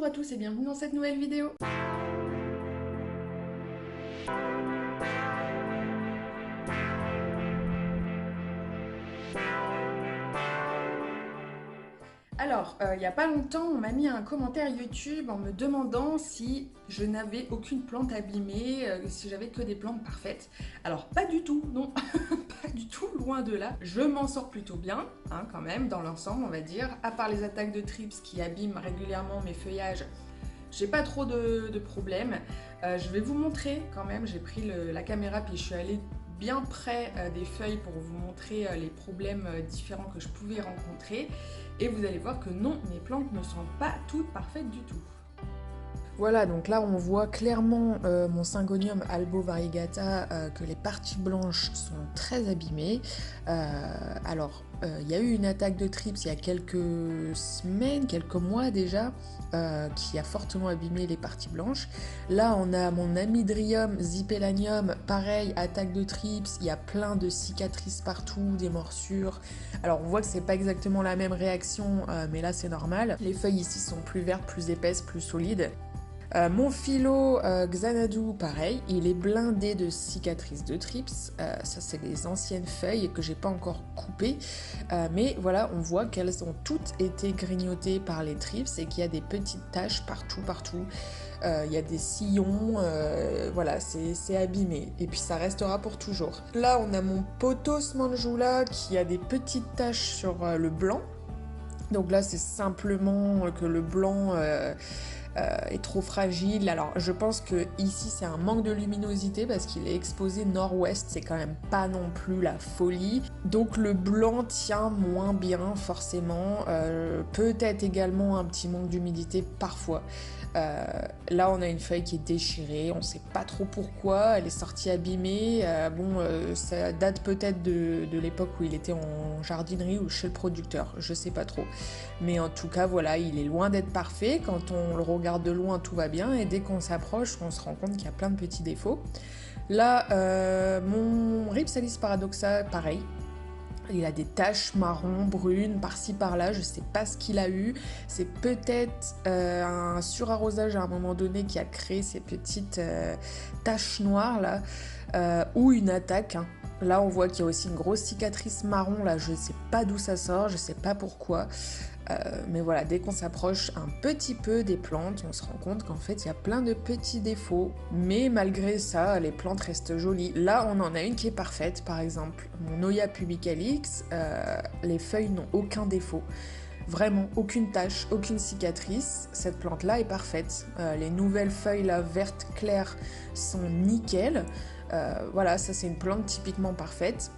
Bonjour à tous et bienvenue dans cette nouvelle vidéo. Alors, il n'y a pas longtemps, on m'a mis un commentaire YouTube en me demandant si je n'avais aucune plante abîmée, si j'avais que des plantes parfaites. Alors, pas du tout, non, pas du tout, loin de là. Je m'en sors plutôt bien, hein, quand même, dans l'ensemble, on va dire. À part les attaques de thrips qui abîment régulièrement mes feuillages, j'ai pas trop de problèmes. Je vais vous montrer quand même, j'ai pris la caméra puis je suis allée bien près des feuilles pour vous montrer les problèmes différents que je pouvais rencontrer. Et vous allez voir que non, mes plantes ne sont pas toutes parfaites du tout. Voilà, donc là on voit clairement mon Syngonium albo variegata que les parties blanches sont très abîmées. Il y a eu une attaque de thrips il y a quelques semaines, quelques mois déjà, qui a fortement abîmé les parties blanches. Là on a mon Amydrium zipellanium, pareil, attaque de thrips, il y a plein de cicatrices partout, des morsures. Alors on voit que c'est pas exactement la même réaction, mais là c'est normal. Les feuilles ici sont plus vertes, plus épaisses, plus solides. Mon philo Xanadu, pareil, il est blindé de cicatrices de thrips. Ça, c'est les anciennes feuilles que j'ai pas encore coupées. Mais voilà, on voit qu'elles ont toutes été grignotées par les thrips et qu'il y a des petites taches partout. Il y a des sillons, voilà, c'est abîmé. Et puis ça restera pour toujours. Là, on a mon Pothos manjula qui a des petites taches sur le blanc. Donc là, c'est simplement que le blanc est trop fragile. Alors je pense que ici c'est un manque de luminosité parce qu'il est exposé nord-ouest, c'est quand même pas non plus la folie. Donc le blanc tient moins bien forcément, peut-être également un petit manque d'humidité parfois. Là on a une feuille qui est déchirée, on sait pas trop pourquoi, elle est sortie abîmée. Ça date peut-être de l'époque où il était en jardinerie ou chez le producteur, je sais pas trop. Mais en tout cas voilà, il est loin d'être parfait. Quand on le regarde de loin tout va bien et dès qu'on s'approche on se rend compte qu'il y a plein de petits défauts. Là mon Rhipsalis paradoxa, pareil. Il a des taches marron, brunes, par-ci par-là, je sais pas ce qu'il a eu. C'est peut-être un surarrosage à un moment donné qui a créé ces petites taches noires là, ou une attaque. Hein. Là on voit qu'il y a aussi une grosse cicatrice marron, là je sais pas d'où ça sort, je sais pas pourquoi. Mais voilà, dès qu'on s'approche un petit peu des plantes, on se rend compte qu'en fait il y a plein de petits défauts, mais malgré ça, les plantes restent jolies. Là, on en a une qui est parfaite, par exemple, mon Oya pubicalix, les feuilles n'ont aucun défaut. Vraiment, aucune tache, aucune cicatrice, cette plante-là est parfaite. Les nouvelles feuilles là, vertes claires sont nickel. Voilà, ça c'est une plante typiquement parfaite.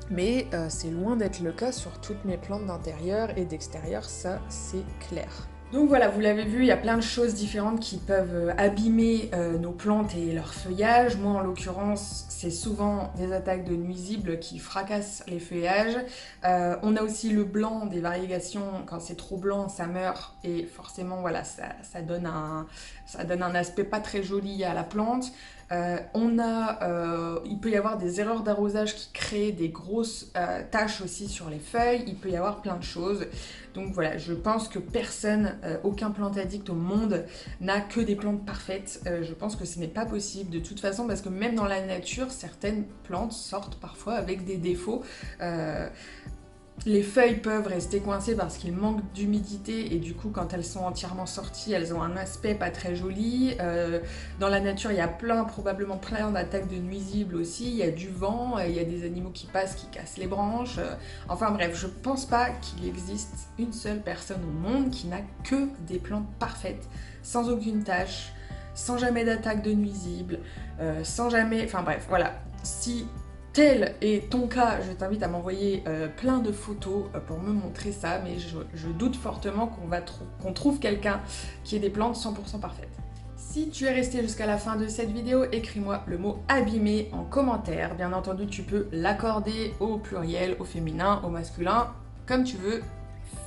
Mais c'est loin d'être le cas sur toutes mes plantes d'intérieur et d'extérieur, ça c'est clair. Donc voilà, vous l'avez vu, il y a plein de choses différentes qui peuvent abîmer nos plantes et leur feuillage. Moi en l'occurrence, c'est souvent des attaques de nuisibles qui fracassent les feuillages. On a aussi le blanc des variegations, quand c'est trop blanc ça meurt et forcément voilà, ça donne un aspect pas très joli à la plante. Il peut y avoir des erreurs d'arrosage qui créent des grosses taches aussi sur les feuilles, il peut y avoir plein de choses. Donc voilà, je pense que personne, aucun plant addict au monde n'a que des plantes parfaites. Je pense que ce n'est pas possible de toute façon parce que même dans la nature, certaines plantes sortent parfois avec des défauts. Les feuilles peuvent rester coincées parce qu'il manque d'humidité et du coup quand elles sont entièrement sorties, elles ont un aspect pas très joli. Dans la nature, il y a probablement plein d'attaques de nuisibles aussi. Il y a du vent, il y a des animaux qui passent, qui cassent les branches. Enfin bref, je pense pas qu'il existe une seule personne au monde qui n'a que des plantes parfaites, sans aucune tache, sans jamais d'attaque de nuisibles, sans jamais... Enfin bref, voilà. Si tel est ton cas, je t'invite à m'envoyer plein de photos pour me montrer ça, mais je doute fortement qu'on trouve quelqu'un qui ait des plantes 100% parfaites. Si tu es resté jusqu'à la fin de cette vidéo, écris-moi le mot abîmé en commentaire. Bien entendu, tu peux l'accorder au pluriel, au féminin, au masculin, comme tu veux.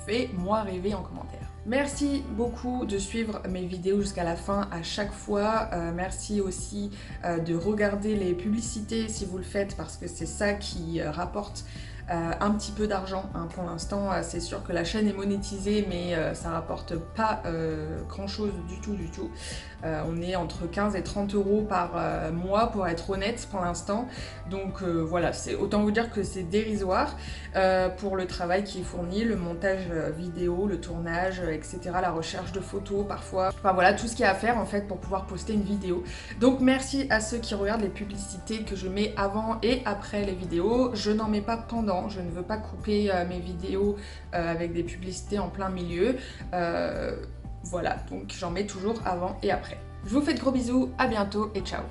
Fais-moi rêver en commentaire. Merci beaucoup de suivre mes vidéos jusqu'à la fin à chaque fois. Merci aussi de regarder les publicités si vous le faites parce que c'est ça qui rapporte un petit peu d'argent, hein. Pour l'instant, c'est sûr que la chaîne est monétisée, mais ça rapporte pas grand chose du tout. On est entre 15 et 30 euros par mois pour être honnête pour l'instant. Donc voilà, autant vous dire que c'est dérisoire pour le travail qui est fourni, le montage vidéo, le tournage, etc., la recherche de photos parfois. Enfin voilà, tout ce qu'il y a à faire en fait pour pouvoir poster une vidéo. Donc merci à ceux qui regardent les publicités que je mets avant et après les vidéos. Je n'en mets pas pendant, je ne veux pas couper mes vidéos avec des publicités en plein milieu. Voilà, donc j'en mets toujours avant et après. Je vous fais de gros bisous, à bientôt et ciao!